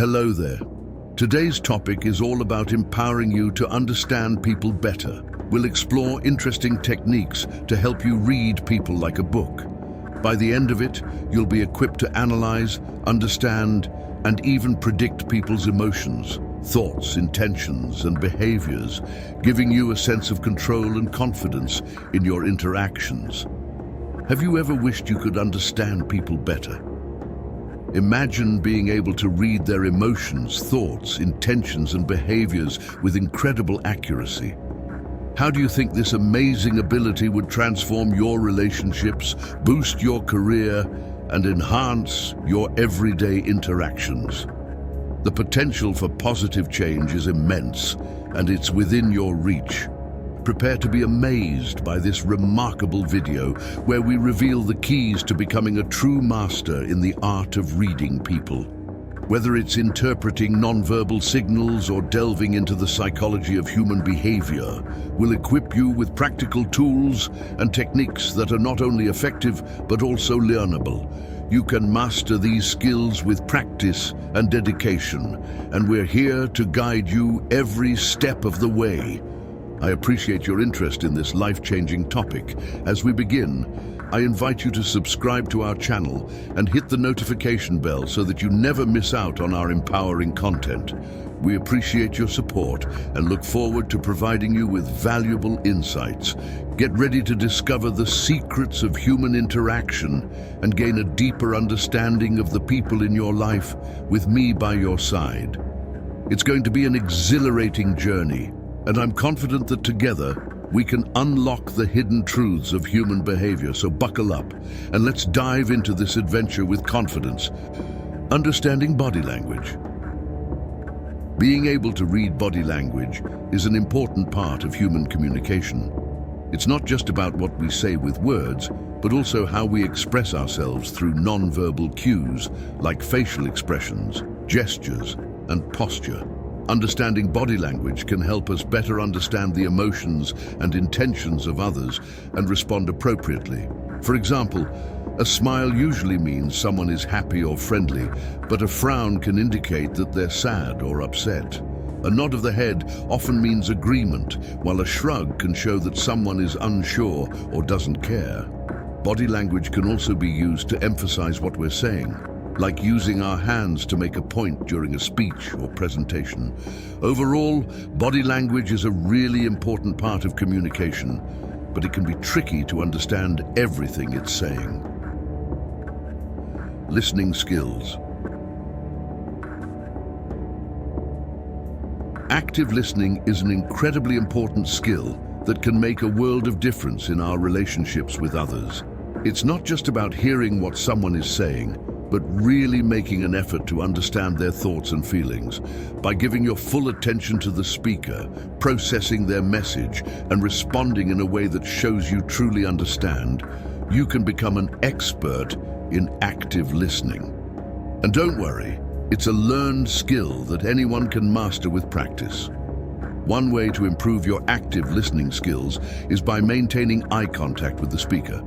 Hello there. Today's topic is all about empowering you to understand people better. We'll explore interesting techniques to help you read people like a book. By the end of it, you'll be equipped to analyze, understand, and even predict people's emotions, thoughts, intentions, and behaviors, giving you a sense of control and confidence in your interactions. Have you ever wished you could understand people better? Imagine being able to read their emotions, thoughts, intentions, and behaviors with incredible accuracy. How do you think this amazing ability would transform your relationships, boost your career, and enhance your everyday interactions? The potential for positive change is immense, and it's within your reach. Prepare to be amazed by this remarkable video where we reveal the keys to becoming a true master in the art of reading people. Whether it's interpreting nonverbal signals or delving into the psychology of human behavior, we'll equip you with practical tools and techniques that are not only effective but also learnable. You can master these skills with practice and dedication, and we're here to guide you every step of the way. I appreciate your interest in this life-changing topic. As we begin, I invite you to subscribe to our channel and hit the notification bell so that you never miss out on our empowering content. We appreciate your support and look forward to providing you with valuable insights. Get ready to discover the secrets of human interaction and gain a deeper understanding of the people in your life with me by your side. It's going to be an exhilarating journey, and I'm confident that together we can unlock the hidden truths of human behavior. So buckle up and let's dive into this adventure with confidence. Understanding body language. Being able to read body language is an important part of human communication. It's not just about what we say with words, but also how we express ourselves through nonverbal cues like facial expressions, gestures, and posture. Understanding body language can help us better understand the emotions and intentions of others and respond appropriately. For example, a smile usually means someone is happy or friendly, but a frown can indicate that they're sad or upset. A nod of the head often means agreement, while a shrug can show that someone is unsure or doesn't care. Body language can also be used to emphasize what we're saying, like using our hands to make a point during a speech or presentation. Overall, body language is a really important part of communication, but it can be tricky to understand everything it's saying. Listening skills. Active listening is an incredibly important skill that can make a world of difference in our relationships with others. It's not just about hearing what someone is saying, but really making an effort to understand their thoughts and feelings. By giving your full attention to the speaker, processing their message, and responding in a way that shows you truly understand, you can become an expert in active listening. And don't worry, it's a learned skill that anyone can master with practice. One way to improve your active listening skills is by maintaining eye contact with the speaker.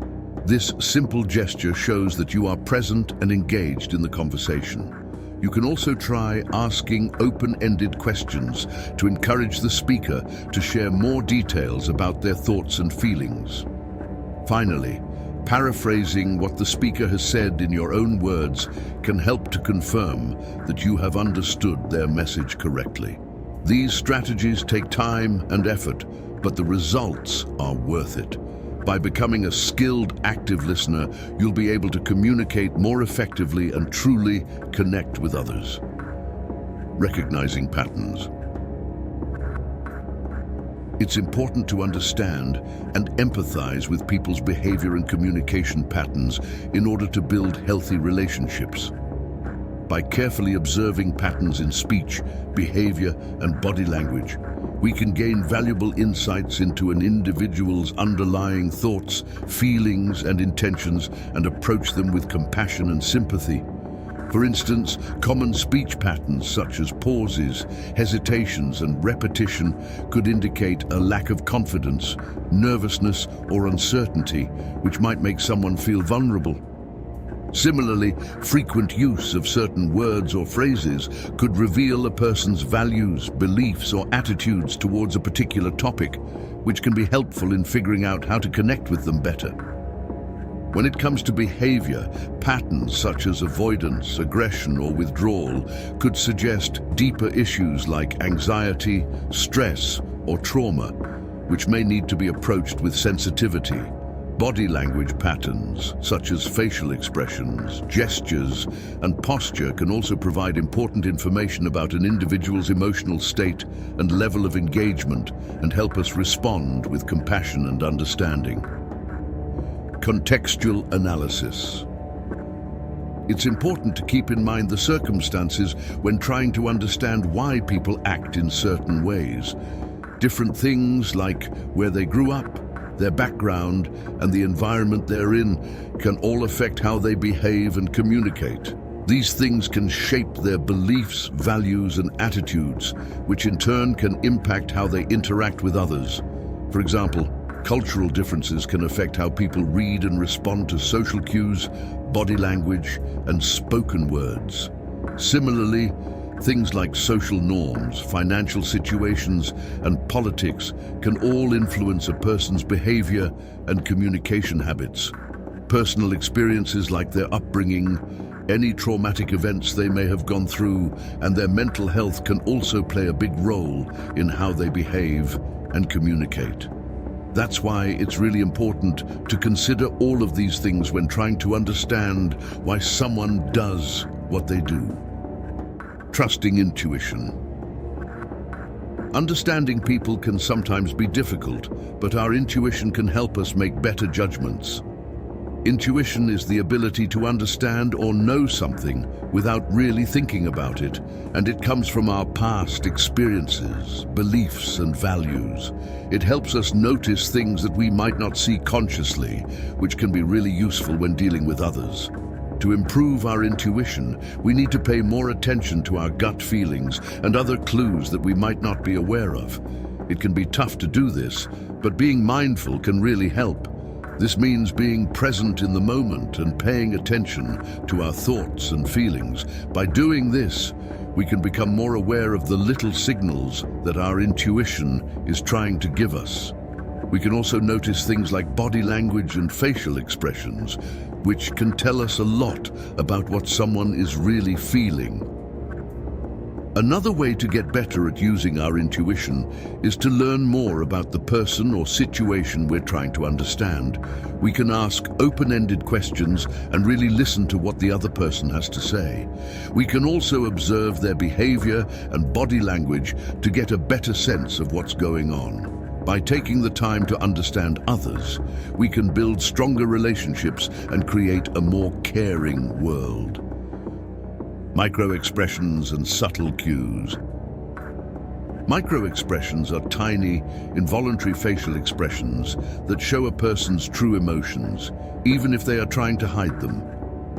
This simple gesture shows that you are present and engaged in the conversation. You can also try asking open-ended questions to encourage the speaker to share more details about their thoughts and feelings. Finally, paraphrasing what the speaker has said in your own words can help to confirm that you have understood their message correctly. These strategies take time and effort, but the results are worth it. By becoming a skilled, active listener, you'll be able to communicate more effectively and truly connect with others. Recognizing patterns. It's important to understand and empathize with people's behavior and communication patterns in order to build healthy relationships. By carefully observing patterns in speech, behavior, and body language, we can gain valuable insights into an individual's underlying thoughts, feelings, and intentions and approach them with compassion and sympathy. For instance, common speech patterns such as pauses, hesitations, and repetition could indicate a lack of confidence, nervousness, or uncertainty, which might make someone feel vulnerable. Similarly, frequent use of certain words or phrases could reveal a person's values, beliefs, or attitudes towards a particular topic, which can be helpful in figuring out how to connect with them better. When it comes to behavior, patterns such as avoidance, aggression, or withdrawal could suggest deeper issues like anxiety, stress, or trauma, which may need to be approached with sensitivity. Body language patterns, such as facial expressions, gestures, and posture, can also provide important information about an individual's emotional state and level of engagement and help us respond with compassion and understanding. Contextual analysis. It's important to keep in mind the circumstances when trying to understand why people act in certain ways. Different things like where they grew up, their background, and the environment they're in can all affect how they behave and communicate. These things can shape their beliefs, values, and attitudes, which in turn can impact how they interact with others. For example, cultural differences can affect how people read and respond to social cues, body language, and spoken words. Similarly, things like social norms, financial situations, and politics can all influence a person's behavior and communication habits. Personal experiences like their upbringing, any traumatic events they may have gone through, and their mental health can also play a big role in how they behave and communicate. That's why it's really important to consider all of these things when trying to understand why someone does what they do. Trusting intuition. Understanding people can sometimes be difficult, but our intuition can help us make better judgments. Intuition is the ability to understand or know something without really thinking about it, and it comes from our past experiences, beliefs, and values. It helps us notice things that we might not see consciously, which can be really useful when dealing with others. To improve our intuition, we need to pay more attention to our gut feelings and other clues that we might not be aware of. It can be tough to do this, but being mindful can really help. This means being present in the moment and paying attention to our thoughts and feelings. By doing this, we can become more aware of the little signals that our intuition is trying to give us. We can also notice things like body language and facial expressions, which can tell us a lot about what someone is really feeling. Another way to get better at using our intuition is to learn more about the person or situation we're trying to understand. We can ask open-ended questions and really listen to what the other person has to say. We can also observe their behavior and body language to get a better sense of what's going on. By taking the time to understand others, we can build stronger relationships and create a more caring world. Micro-expressions and subtle cues. Micro-expressions are tiny, involuntary facial expressions that show a person's true emotions, even if they are trying to hide them.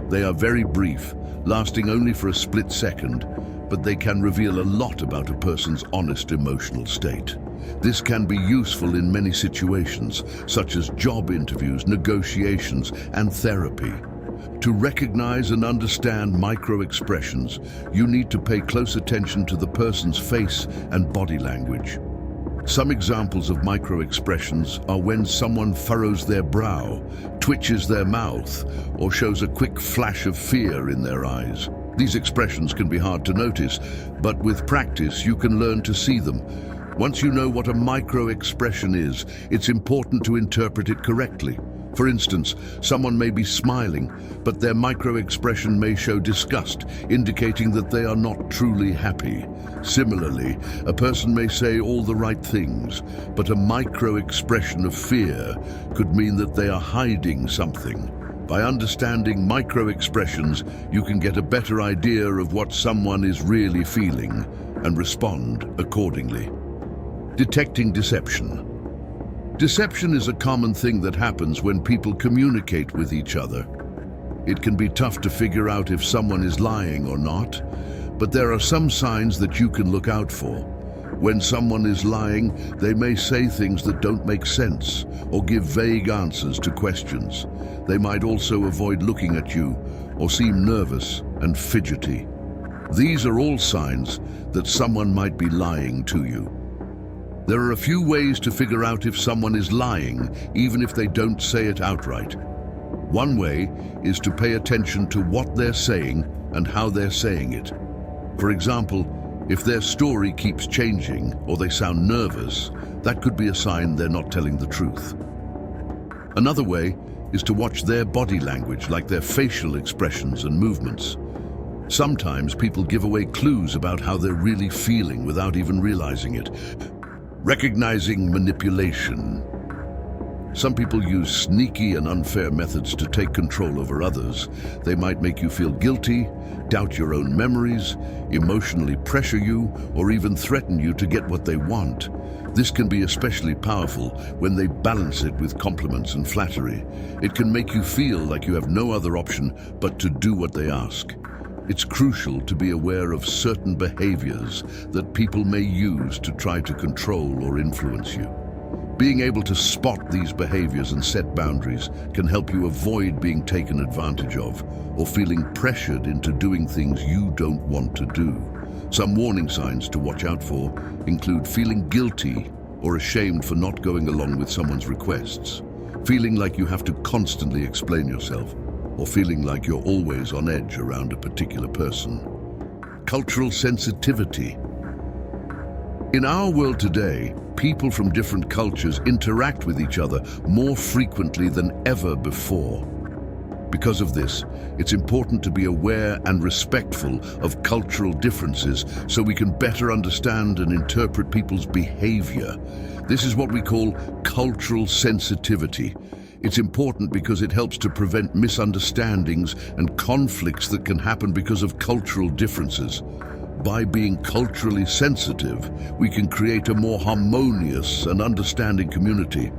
They are very brief, lasting only for a split second, but they can reveal a lot about a person's honest emotional state. This can be useful in many situations, such as job interviews, negotiations, and therapy. To recognize and understand micro-expressions, you need to pay close attention to the person's face and body language. Some examples of micro-expressions are when someone furrows their brow, twitches their mouth, or shows a quick flash of fear in their eyes. These expressions can be hard to notice, but with practice you can learn to see them. Once you know what a micro-expression is, it's important to interpret it correctly. For instance, someone may be smiling, but their micro-expression may show disgust, indicating that they are not truly happy. Similarly, a person may say all the right things, but a micro-expression of fear could mean that they are hiding something. By understanding micro-expressions, you can get a better idea of what someone is really feeling and respond accordingly. Detecting deception. Deception is a common thing that happens when people communicate with each other. It can be tough to figure out if someone is lying or not, but there are some signs that you can look out for. When someone is lying, they may say things that don't make sense or give vague answers to questions. They might also avoid looking at you or seem nervous and fidgety. These are all signs that someone might be lying to you. There are a few ways to figure out if someone is lying, even if they don't say it outright. One way is to pay attention to what they're saying and how they're saying it. For example, if their story keeps changing or they sound nervous, that could be a sign they're not telling the truth. Another way is to watch their body language, like their facial expressions and movements. Sometimes people give away clues about how they're really feeling without even realizing it. Recognizing manipulation. Some people use sneaky and unfair methods to take control over others. They might make you feel guilty, doubt your own memories, emotionally pressure you, or even threaten you to get what they want. This can be especially powerful when they balance it with compliments and flattery. It can make you feel like you have no other option but to do what they ask. It's crucial to be aware of certain behaviors that people may use to try to control or influence you. Being able to spot these behaviors and set boundaries can help you avoid being taken advantage of or feeling pressured into doing things you don't want to do. Some warning signs to watch out for include feeling guilty or ashamed for not going along with someone's requests, feeling like you have to constantly explain yourself, or feeling like you're always on edge around a particular person. Cultural sensitivity. In our world today, people from different cultures interact with each other more frequently than ever before. Because of this, it's important to be aware and respectful of cultural differences so we can better understand and interpret people's behavior. This is what we call cultural sensitivity. It's important because it helps to prevent misunderstandings and conflicts that can happen because of cultural differences. By being culturally sensitive, we can create a more harmonious and understanding community.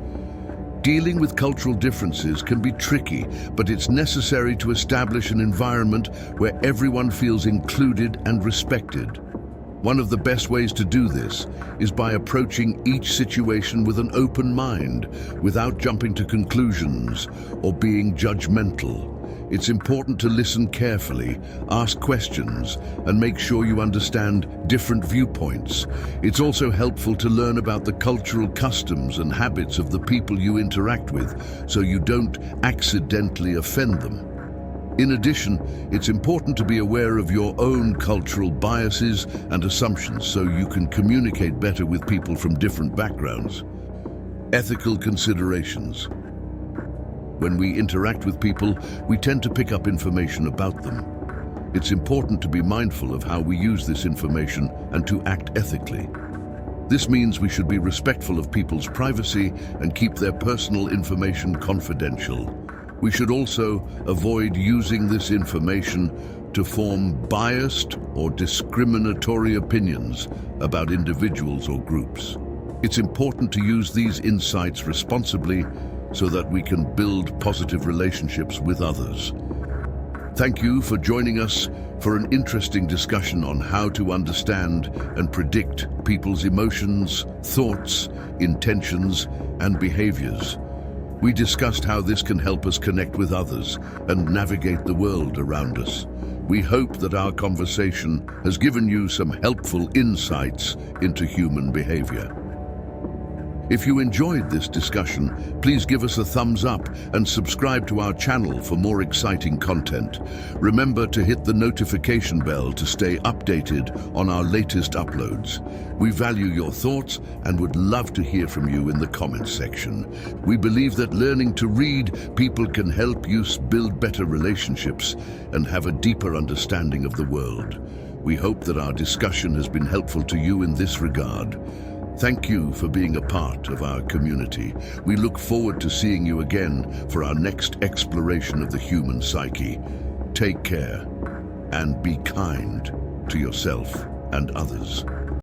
Dealing with cultural differences can be tricky, but it's necessary to establish an environment where everyone feels included and respected. One of the best ways to do this is by approaching each situation with an open mind, without jumping to conclusions or being judgmental. It's important to listen carefully, ask questions, and make sure you understand different viewpoints. It's also helpful to learn about the cultural customs and habits of the people you interact with, so you don't accidentally offend them. In addition, it's important to be aware of your own cultural biases and assumptions so you can communicate better with people from different backgrounds. Ethical considerations. When we interact with people, we tend to pick up information about them. It's important to be mindful of how we use this information and to act ethically. This means we should be respectful of people's privacy and keep their personal information confidential. We should also avoid using this information to form biased or discriminatory opinions about individuals or groups. It's important to use these insights responsibly so that we can build positive relationships with others. Thank you for joining us for an interesting discussion on how to understand and predict people's emotions, thoughts, intentions, and behaviors. We discussed how this can help us connect with others and navigate the world around us. We hope that our conversation has given you some helpful insights into human behavior. If you enjoyed this discussion, please give us a thumbs up and subscribe to our channel for more exciting content. Remember to hit the notification bell to stay updated on our latest uploads. We value your thoughts and would love to hear from you in the comments section. We believe that learning to read people can help you build better relationships and have a deeper understanding of the world. We hope that our discussion has been helpful to you in this regard. Thank you for being a part of our community. We look forward to seeing you again for our next exploration of the human psyche. Take care and be kind to yourself and others.